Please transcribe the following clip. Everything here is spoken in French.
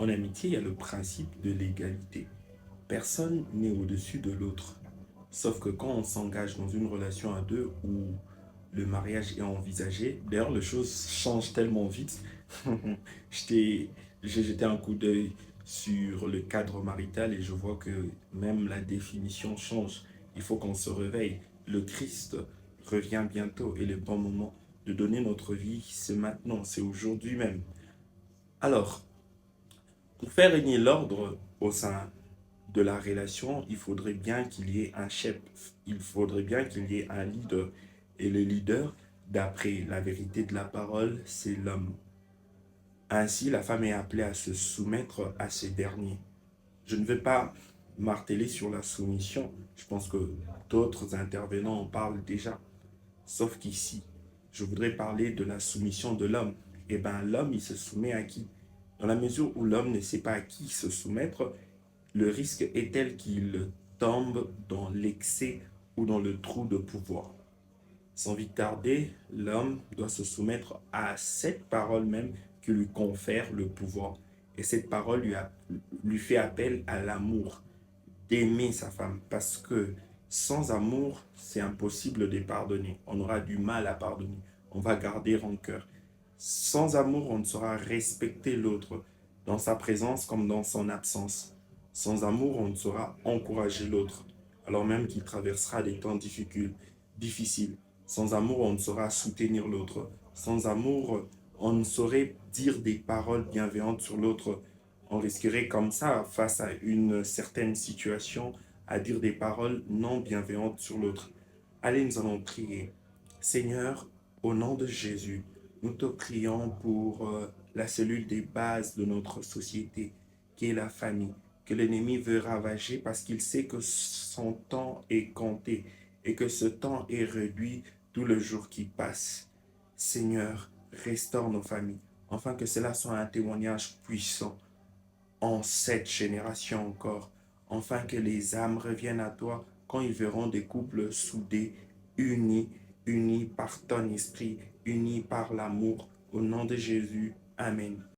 En amitié, il y a le principe de l'égalité. Personne n'est au-dessus de l'autre. Sauf que quand on s'engage dans une relation à deux où le mariage est envisagé, d'ailleurs, les choses changent tellement vite. J'étais- j'ai jeté un coup d'œil sur le cadre marital et je vois que même la définition change. Il faut qu'on se réveille. Le Christ revient bientôt et le bon moment de donner notre vie, c'est maintenant, c'est aujourd'hui même. Alors, pour faire régner l'ordre au sein de la relation, il faudrait bien qu'il y ait un chef, il faudrait bien qu'il y ait un leader. Et le leader, d'après la vérité de la parole, c'est l'homme. Ainsi, la femme est appelée à se soumettre à ces derniers. Je ne vais pas marteler sur la soumission. Je pense que d'autres intervenants en parlent déjà. Sauf qu'ici, je voudrais parler de la soumission de l'homme. Eh bien, l'homme, il se soumet à qui? Dans la mesure où l'homme ne sait pas à qui se soumettre, le risque est tel qu'il tombe dans l'excès ou dans le trou de pouvoir. Sans vite tarder, l'homme doit se soumettre à cette parole même qui lui confère le pouvoir. Et cette parole lui fait appel à l'amour, d'aimer sa femme. Parce que sans amour, c'est impossible de pardonner. On aura du mal à pardonner. On va garder rancœur. Sans amour, on ne saura respecter l'autre, dans sa présence comme dans son absence. Sans amour, on ne saura encourager l'autre, alors même qu'il traversera des temps difficiles. Sans amour, on ne saura soutenir l'autre. Sans amour, on ne saurait dire des paroles bienveillantes sur l'autre. On risquerait comme ça, face à une certaine situation, à dire des paroles non bienveillantes sur l'autre. Allez, nous allons prier. Seigneur, au nom de Jésus, nous te prions pour la cellule des bases de notre société, qui est la famille, que l'ennemi veut ravager parce qu'il sait que son temps est compté et que ce temps est réduit tout le jour qui passe. Seigneur, restaure nos familles, afin que cela soit un témoignage puissant en cette génération encore, afin que les âmes reviennent à toi quand ils verront des couples soudés, unis, unis par ton esprit, unis par l'amour. Au nom de Jésus, Amen.